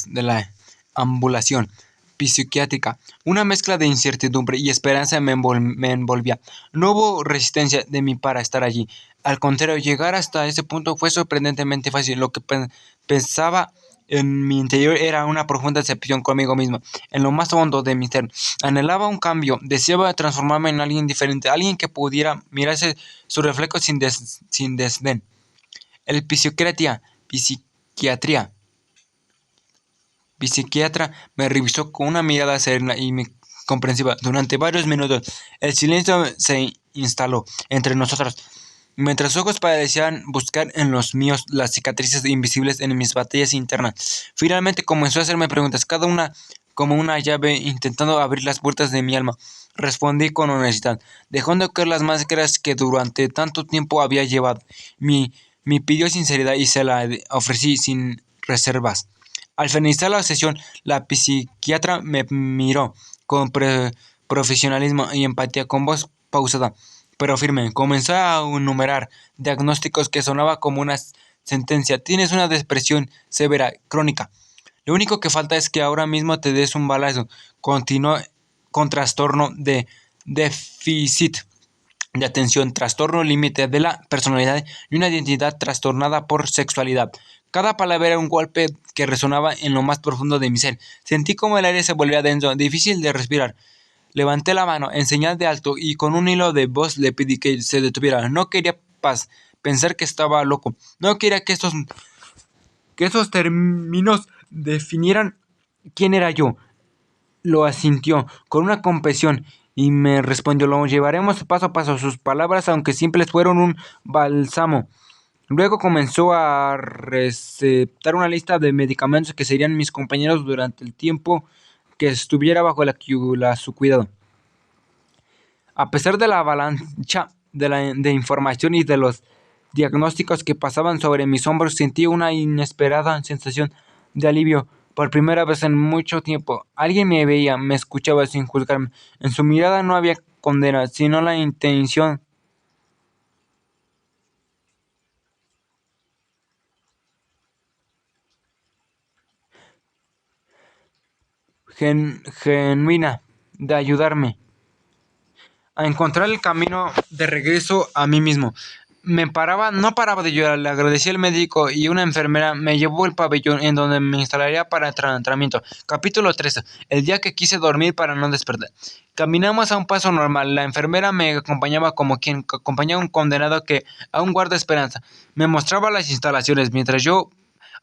de la ambulación psiquiátrica. Una mezcla de incertidumbre y esperanza me envolvía. No hubo resistencia de mí para estar allí. Al contrario, llegar hasta ese punto fue sorprendentemente fácil. Lo que pensaba en mi interior era una profunda decepción conmigo mismo. En lo más hondo de mi ser, anhelaba un cambio. Deseaba transformarme en alguien diferente, alguien que pudiera mirarse su reflejo sin desdén. El psiquiatra me revisó con una mirada serena y comprensiva. Durante varios minutos, el silencio se instaló entre nosotros, mientras sus ojos parecían buscar en los míos las cicatrices invisibles en mis batallas internas. Finalmente comenzó a hacerme preguntas, cada una como una llave intentando abrir las puertas de mi alma. Respondí con honestidad, dejando caer las máscaras que durante tanto tiempo había llevado. Me pidió sinceridad y se la ofrecí sin reservas. Al finalizar la sesión, la psiquiatra me miró con profesionalismo y empatía, con voz pausada pero firme. Comenzó a enumerar diagnósticos que sonaba como una sentencia. Tienes una depresión severa, crónica. Lo único que falta es que ahora mismo te des un balazo. Continuó con trastorno de déficit de atención, trastorno límite de la personalidad y una identidad trastornada por sexualidad. Cada palabra era un golpe que resonaba en lo más profundo de mi ser. Sentí como el aire se volvía denso, difícil de respirar. Levanté la mano en señal de alto y con un hilo de voz le pedí que se detuviera. No quería pensar que estaba loco. No quería que esos términos definieran quién era yo. Lo asintió con una confesión y me respondió, lo llevaremos paso a paso. Sus palabras, aunque simples, fueron un bálsamo. Luego comenzó a recetar una lista de medicamentos que serían mis compañeros durante el tiempo que estuviera bajo su cuidado. A pesar de la avalancha de información y de los diagnósticos que pasaban sobre mis hombros, sentí una inesperada sensación de alivio. Por primera vez en mucho tiempo, alguien me veía, me escuchaba sin juzgarme. En su mirada no había condena, sino la intención genuina de ayudarme a encontrar el camino de regreso a mí mismo. No paraba de llorar, le agradecí al médico y una enfermera me llevó al pabellón en donde me instalaría para el tratamiento. Capítulo 13. El día que quise dormir para no despertar. Caminamos a un paso normal. La enfermera me acompañaba como quien acompaña a un condenado que aún guarda esperanza. Me mostraba las instalaciones mientras yo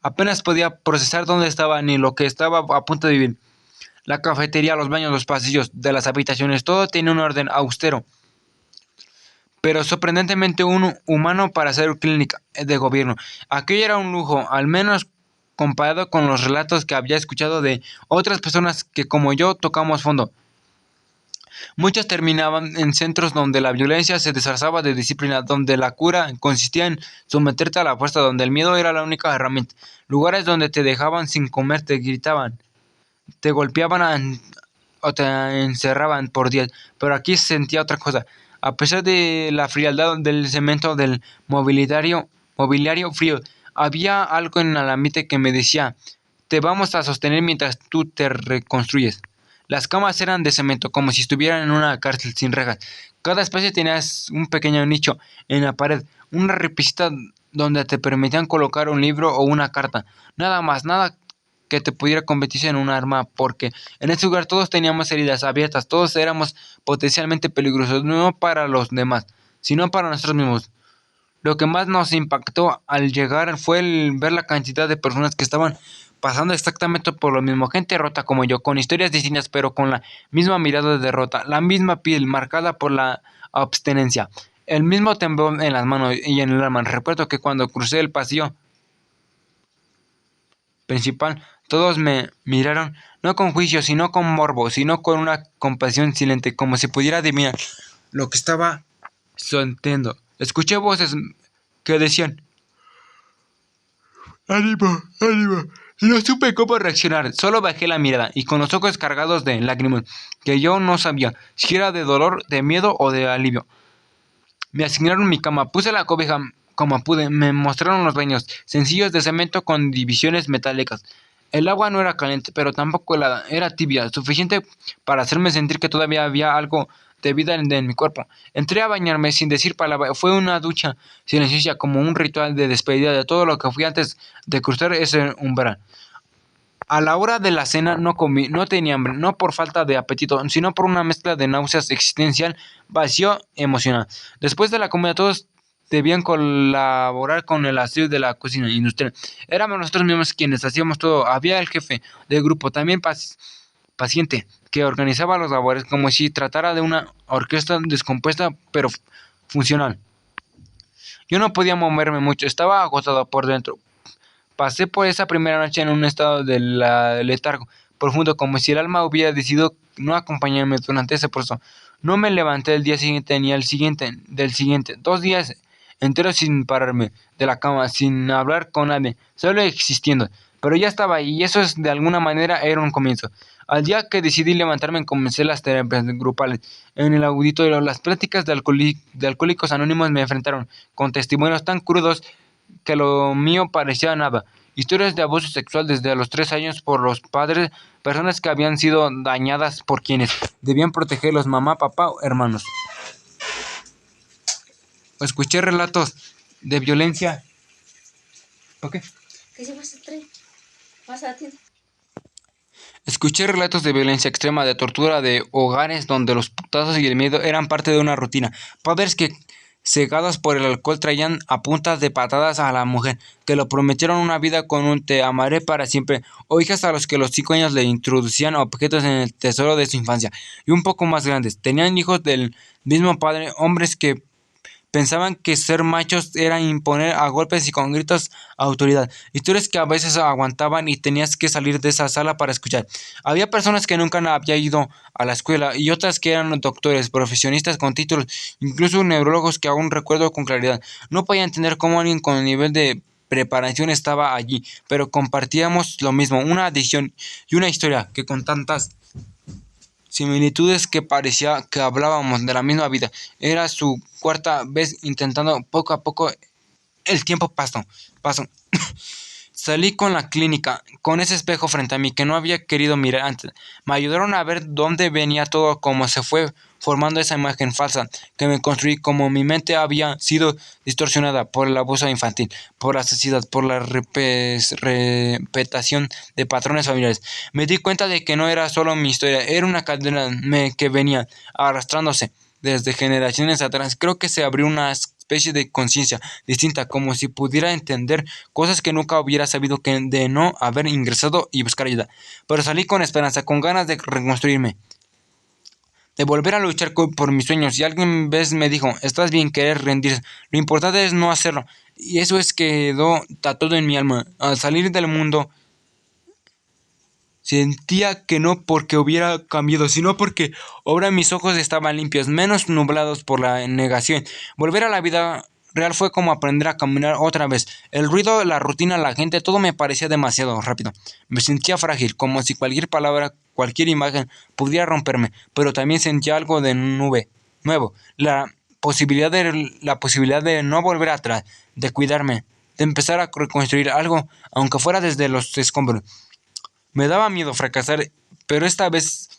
apenas podía procesar dónde estaba ni lo que estaba a punto de vivir. La cafetería, los baños, los pasillos de las habitaciones, todo tenía un orden austero, pero sorprendentemente humano para ser clínica de gobierno. Aquello era un lujo, al menos comparado con los relatos que había escuchado de otras personas que como yo tocamos fondo. Muchos terminaban en centros donde la violencia se disfrazaba de disciplina, donde la cura consistía en someterte a la fuerza, donde el miedo era la única herramienta. Lugares donde te dejaban sin comer, te gritaban, te golpeaban o te encerraban por días, pero aquí se sentía otra cosa. A pesar de la frialdad del cemento del mobiliario frío, había algo en el ambiente que me decía, te vamos a sostener mientras tú te reconstruyes. Las camas eran de cemento, como si estuvieran en una cárcel sin rejas. Cada espacio tenía un pequeño nicho en la pared, una repisita donde te permitían colocar un libro o una carta. Nada más, nada que te pudiera convertirse en un arma, porque en ese lugar todos teníamos heridas abiertas, todos éramos potencialmente peligrosos, no para los demás, sino para nosotros mismos. Lo que más nos impactó al llegar fue el ver la cantidad de personas que estaban pasando exactamente por lo mismo, gente rota como yo, con historias distintas, pero con la misma mirada de derrota, la misma piel marcada por la abstinencia, el mismo temblor en las manos y en el alma. Recuerdo que cuando crucé el pasillo principal, todos me miraron, no con juicio, sino con morbo, sino con una compasión silente, como si pudiera adivinar lo que estaba sintiendo. Escuché voces que decían, ánimo, ánimo. Y no supe cómo reaccionar, solo bajé la mirada y con los ojos cargados de lágrimas, que yo no sabía si era de dolor, de miedo o de alivio. Me asignaron mi cama, puse la cobija como pude, me mostraron los baños, sencillos de cemento con divisiones metálicas. El agua no era caliente, pero tampoco helada, era tibia, suficiente para hacerme sentir que todavía había algo de vida en mi cuerpo. Entré a bañarme sin decir palabra. Fue una ducha silenciosa, como un ritual de despedida de todo lo que fui antes de cruzar ese umbral. A la hora de la cena no comí, no tenía hambre, no por falta de apetito, sino por una mezcla de náuseas existencial, vacío emocional. Después de la comida todos debían colaborar con el aseo de la cocina industrial. Éramos nosotros mismos quienes hacíamos todo. Había el jefe del grupo, también paciente, que organizaba los labores como si tratara de una orquesta descompuesta pero funcional. Yo no podía moverme mucho, estaba agotado por dentro. Pasé por esa primera noche en un estado de letargo profundo, como si el alma hubiera decidido no acompañarme durante ese proceso. No me levanté el día siguiente ni el siguiente, del siguiente. 2 días enteros sin pararme de la cama, sin hablar con nadie, solo existiendo. Pero ya estaba ahí y eso de alguna manera era un comienzo. Al día que decidí levantarme comencé las terapias grupales. En el auditorio, las pláticas de Alcohólicos Anónimos me enfrentaron con testimonios tan crudos que lo mío parecía nada. Historias de abuso sexual desde los 3 años por los padres, personas que habían sido dañadas por quienes debían protegerlos, mamá, papá o hermanos. Escuché relatos de violencia. ¿Ok? ¿Qué se pasa? Pasa a ti. Escuché relatos de violencia extrema, de tortura, de hogares donde los putazos y el miedo eran parte de una rutina. Padres que, cegados por el alcohol, traían a puntas de patadas a la mujer, que lo prometieron una vida con un te amaré para siempre, o hijas a los que los 5 años le introducían objetos en el tesoro de su infancia, y un poco más grandes. Tenían hijos del mismo padre, hombres que pensaban que ser machos era imponer a golpes y con gritos autoridad. Historias que a veces aguantaban y tenías que salir de esa sala para escuchar. Había personas que nunca habían ido a la escuela y otras que eran doctores, profesionistas con títulos, incluso neurólogos que aún recuerdo con claridad. No podía entender cómo alguien con el nivel de preparación estaba allí, pero compartíamos lo mismo, una adicción y una historia que con tantas similitudes que parecía que hablábamos de la misma vida. Era su cuarta vez intentando poco a poco. El tiempo pasó. Salí con la clínica, con ese espejo frente a mí que no había querido mirar antes. Me ayudaron a ver dónde venía todo, cómo se fue formando esa imagen falsa que me construí, como mi mente había sido distorsionada por el abuso infantil, por la sociedad, por la repetición de patrones familiares. Me di cuenta de que no era solo mi historia, era una cadena que venía arrastrándose desde generaciones atrás. Creo que se abrió una especie de conciencia distinta, como si pudiera entender cosas que nunca hubiera sabido que de no haber ingresado y buscar ayuda. Pero salí con esperanza, con ganas de reconstruirme, de volver a luchar por mis sueños. Y alguien vez me dijo, estás bien querer rendirse, lo importante es no hacerlo. Y eso es quedó tatuado en mi alma. Al salir del mundo sentía que no porque hubiera cambiado, sino porque ahora mis ojos estaban limpios, menos nublados por la negación. Volver a la vida real fue como aprender a caminar otra vez. El ruido, la rutina, la gente, todo me parecía demasiado rápido. Me sentía frágil, como si cualquier palabra, cualquier imagen pudiera romperme, pero también sentía algo de nuevo, la posibilidad de no volver atrás, de cuidarme, de empezar a reconstruir algo, aunque fuera desde los escombros. Me daba miedo fracasar, pero esta vez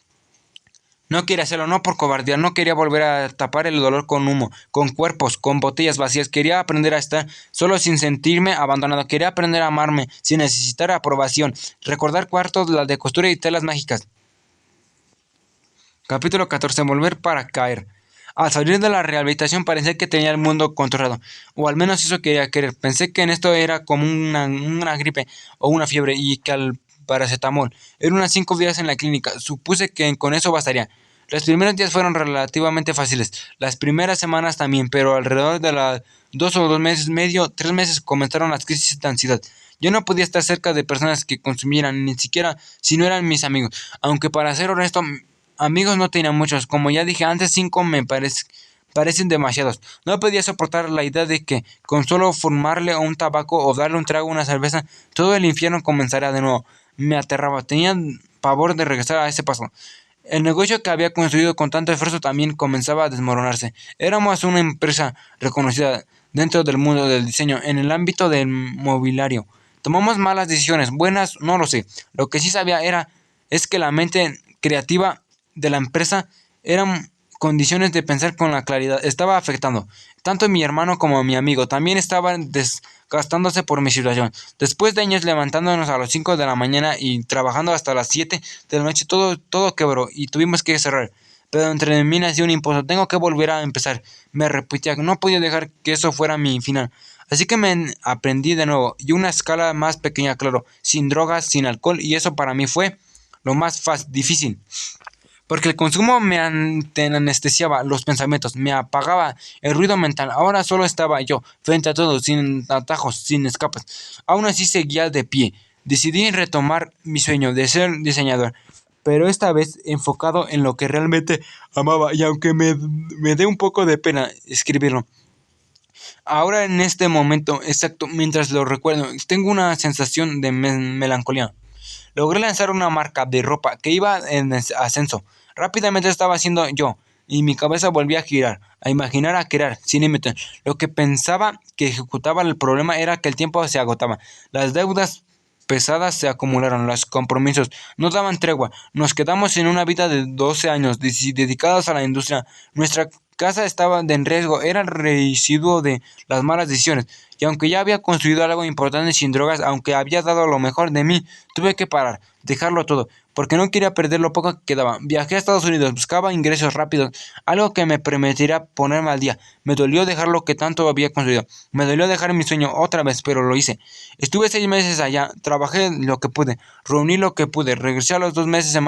no quería hacerlo, no por cobardía, no quería volver a tapar el dolor con humo, con cuerpos, con botellas vacías. Quería aprender a estar solo sin sentirme abandonado. Quería aprender a amarme sin necesitar aprobación. Recordar cuartos, la de costura y telas mágicas. Capítulo 14. Volver para caer. Al salir de la rehabilitación parecía que tenía el mundo controlado, o al menos eso quería creer. Pensé que en esto era como una gripe o una fiebre y que al paracetamol. Eran unas 5 días en la clínica. Supuse que con eso bastaría. Los primeros días fueron relativamente fáciles, las primeras semanas también, pero alrededor de las 2 o 2 meses, 3 meses comenzaron las crisis de ansiedad. Yo no podía estar cerca de personas que consumieran, ni siquiera si no eran mis amigos, aunque para ser honesto, amigos no tenía muchos. Como ya dije antes, 5 me parecen demasiados. No podía soportar la idea de que con solo fumarle un tabaco o darle un trago a una cerveza, todo el infierno comenzaría de nuevo. Me aterraba, tenía pavor de regresar a ese paso. El negocio que había construido con tanto esfuerzo también comenzaba a desmoronarse. Éramos una empresa reconocida dentro del mundo del diseño, en el ámbito del mobiliario. Tomamos malas decisiones, buenas, no lo sé. Lo que sí sabía es que la mente creativa de la empresa eran condiciones de pensar con la claridad. Estaba afectando. Tanto mi hermano como mi amigo también estaban desgastándose por mi situación. Después de años levantándonos a las 5 de la mañana y trabajando hasta las 7 de la noche, todo quebró y tuvimos que cerrar. Pero entre mí nació un impulso. Tengo que volver a empezar. Me repetía que no podía dejar que eso fuera mi final. Así que me aprendí de nuevo. Y una escala más pequeña, claro. Sin drogas, sin alcohol. Y eso para mí fue lo más difícil. Porque el consumo me anestesiaba los pensamientos, me apagaba el ruido mental. Ahora solo estaba yo, frente a todo, sin atajos, sin escapas. Aún así seguía de pie. Decidí retomar mi sueño de ser diseñador, pero esta vez enfocado en lo que realmente amaba. Y aunque me dé un poco de pena escribirlo, ahora en este momento exacto, mientras lo recuerdo, tengo una sensación de melancolía. Logré lanzar una marca de ropa que iba en ascenso. Rápidamente estaba haciendo yo, y mi cabeza volvía a girar, a imaginar, a crear, sin límite. Lo que pensaba que ejecutaba el problema era que el tiempo se agotaba. Las deudas pesadas se acumularon, los compromisos no daban tregua. Nos quedamos en una vida de 12 años dedicados a la industria. Nuestra casa estaba en riesgo, era el residuo de las malas decisiones. Y aunque ya había construido algo importante sin drogas, aunque había dado lo mejor de mí, tuve que parar, dejarlo todo, porque no quería perder lo poco que quedaba. Viajé a Estados Unidos, buscaba ingresos rápidos, algo que me permitiera ponerme al día. Me dolió dejar lo que tanto había construido. Me dolió dejar mi sueño otra vez, pero lo hice. Estuve 6 meses allá, trabajé lo que pude, reuní lo que pude, regresé a los 2 meses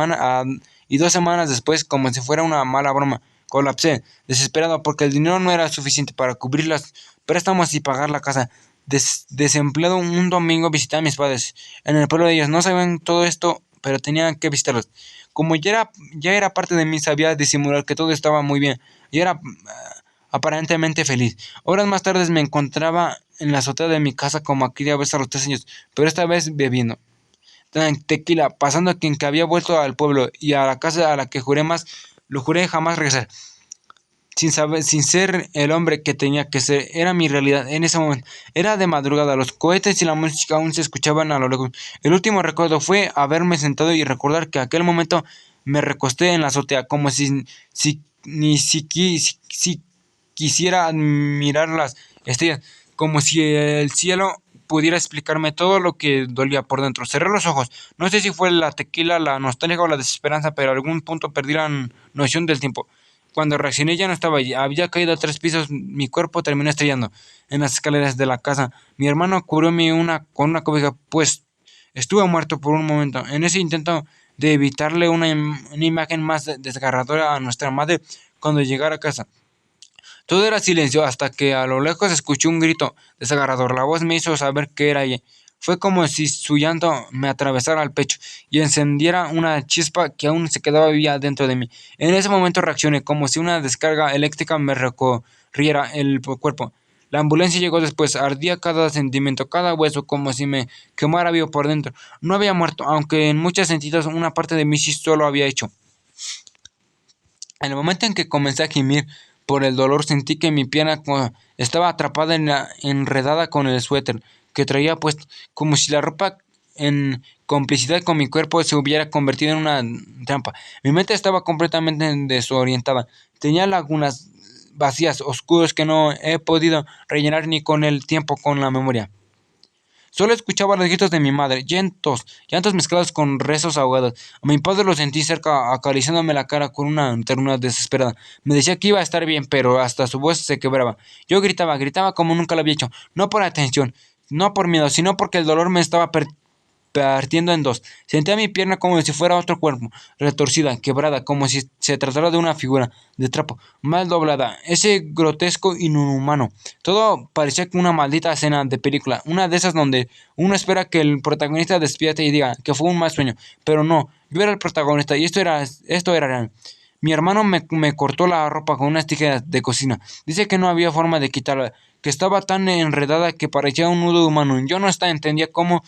y 2 semanas después, como si fuera una mala broma, colapsé, desesperado porque el dinero no era suficiente para cubrir los préstamos y pagar la casa. Desempleado, un domingo visité a mis padres en el pueblo de ellos. No sabían todo esto, pero tenían que visitarlos. Como ya era parte de mí, sabía disimular que todo estaba muy bien. Y era aparentemente feliz. Horas más tarde me encontraba en la azotea de mi casa como aquella vez a los 3 años, pero esta vez bebiendo tequila, pasando a quien que había vuelto al pueblo y a la casa a la que lo juré jamás regresar. Sin ser el hombre que tenía que ser, era mi realidad en ese momento. Era de madrugada, los cohetes y la música aún se escuchaban a lo lejos. El último recuerdo fue haberme sentado y recordar que aquel momento me recosté en la azotea, como si quisiera admirar las estrellas, como si el cielo pudiera explicarme todo lo que dolía por dentro. Cerré los ojos. No sé si fue la tequila, la nostalgia o la desesperanza, pero a algún punto perdí la noción del tiempo. Cuando reaccioné ya no estaba allí, había caído a 3 pisos, mi cuerpo terminó estrellando en las escaleras de la casa. Mi hermano cubrióme con una cobija, pues estuve muerto por un momento. En ese intento de evitarle una imagen más desgarradora a nuestra madre cuando llegara a casa. Todo era silencio hasta que a lo lejos escuché un grito desgarrador. La voz me hizo saber que era ella. Fue como si su llanto me atravesara el pecho y encendiera una chispa que aún se quedaba viva dentro de mí. En ese momento reaccioné como si una descarga eléctrica me recorriera el cuerpo. La ambulancia llegó después, ardía cada sentimiento, cada hueso, como si me quemara vivo por dentro. No había muerto, aunque en muchos sentidos una parte de mí sí solo había hecho. En el momento en que comencé a gemir por el dolor, sentí que mi pierna estaba atrapada enredada con el suéter que traía puesto, como si la ropa, en complicidad con mi cuerpo, se hubiera convertido en una trampa. Mi mente estaba completamente desorientada. Tenía lagunas vacías, oscuros, que no he podido rellenar ni con el tiempo, con la memoria. Solo escuchaba los gritos de mi madre, llantos mezclados con rezos ahogados. A mi padre lo sentí cerca, acariciándome la cara con una ternura desesperada. Me decía que iba a estar bien, pero hasta su voz se quebraba. Yo gritaba como nunca lo había hecho, no por atención, no por miedo, sino porque el dolor me estaba partiendo en dos. Sentía mi pierna como si fuera otro cuerpo, retorcida, quebrada, como si se tratara de una figura de trapo, mal doblada, ese grotesco inhumano. Todo parecía una maldita escena de película, una de esas donde uno espera que el protagonista despierte y diga que fue un mal sueño, pero no, yo era el protagonista y esto era real. Mi hermano me cortó la ropa con unas tijeras de cocina. Dice que no había forma de quitarla, que estaba tan enredada que parecía un nudo humano. Yo no entendía cómo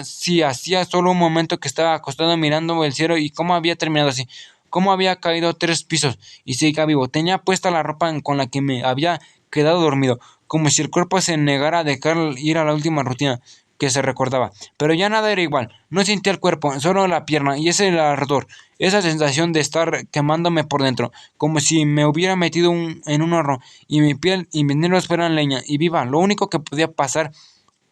si hacía solo un momento que estaba acostado mirando el cielo y cómo había terminado así, cómo había caído 3 pisos y seguía vivo. Tenía puesta la ropa con la que me había quedado dormido, como si el cuerpo se negara a dejar ir a la última rutina. que se recordaba, pero ya nada era igual. No sentía el cuerpo, solo la pierna, y ese el ardor, esa sensación de estar quemándome por dentro, como si me hubiera metido en un horno, y mi piel y mis nervios fueran leña y viva. Lo único que podía pensar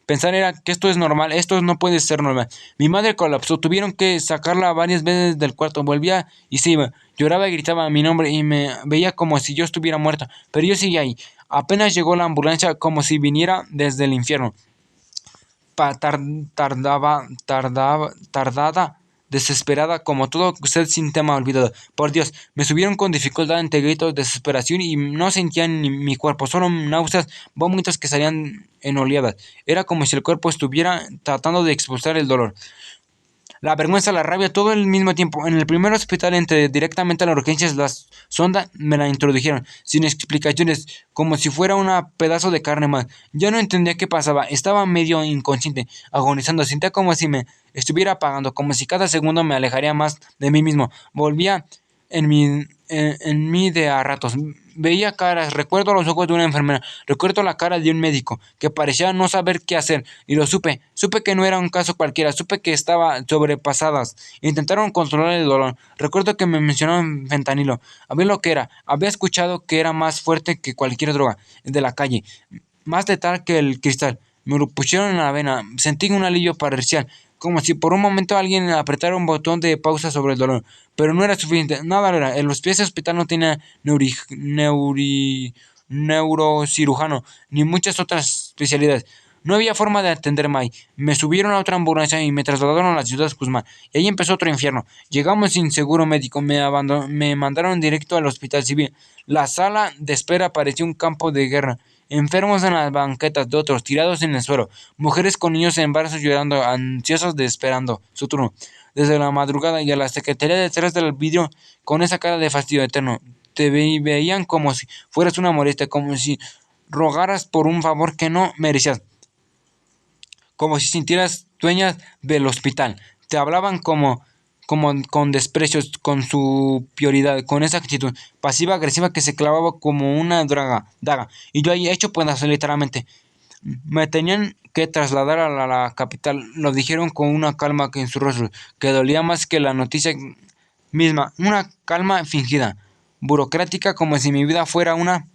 era que esto es normal, esto no puede ser normal. Mi madre colapsó, tuvieron que sacarla varias veces del cuarto, volvía y se iba, lloraba y gritaba mi nombre y me veía como si yo estuviera muerta, pero yo seguía ahí. Apenas llegó la ambulancia como si viniera desde el infierno. Tardada, desesperada, como todo usted sin tema olvidado. Por Dios, me subieron con dificultad entre gritos, desesperación y no sentía ni mi cuerpo, solo náuseas, vómitos que salían en oleadas. Era como si el cuerpo estuviera tratando de expulsar el dolor. La vergüenza, la rabia, todo al mismo tiempo. En el primer hospital entré directamente a las urgencias, la sonda me la introdujeron, sin explicaciones, como si fuera un pedazo de carne más. Ya no entendía qué pasaba, estaba medio inconsciente, agonizando, sentía como si me estuviera apagando, como si cada segundo me alejaría más de mí mismo. Volvía en mí de a ratos. Veía caras, recuerdo los ojos de una enfermera, recuerdo la cara de un médico que parecía no saber qué hacer, y lo supe que no era un caso cualquiera, supe que estaba sobrepasadas. Intentaron controlar el dolor. Recuerdo que me mencionaron fentanilo, había lo que era, había escuchado que era más fuerte que cualquier droga de la calle, más letal que el cristal. Me lo pusieron en la vena, sentí un alivio parcial, como si por un momento alguien apretara un botón de pausa sobre el dolor, pero no era suficiente, nada lo era. El hospital no tenía neurocirujano, ni muchas otras especialidades. No había forma de atenderme ahí. Me subieron a otra ambulancia y me trasladaron a la ciudad de Guzmán. Y ahí empezó otro infierno. Llegamos sin seguro médico. Me mandaron directo al hospital civil. La sala de espera parecía un campo de guerra. Enfermos en las banquetas de otros, tirados en el suelo. Mujeres con niños en brazos llorando, ansiosos de esperando su turno. Desde la madrugada, y a la secretaría detrás del vidrio con esa cara de fastidio eterno. Veían como si fueras una molestia, como si rogaras por un favor que no merecías, como si sintieras dueña del hospital. Te hablaban como con desprecios, con su prioridad, con esa actitud pasiva agresiva que se clavaba como una daga. Y yo ahí hecho pedazos literalmente. Me tenían que trasladar a la capital. Lo dijeron con una calma que en su rostro, que dolía más que la noticia misma. Una calma fingida, burocrática, como si mi vida fuera una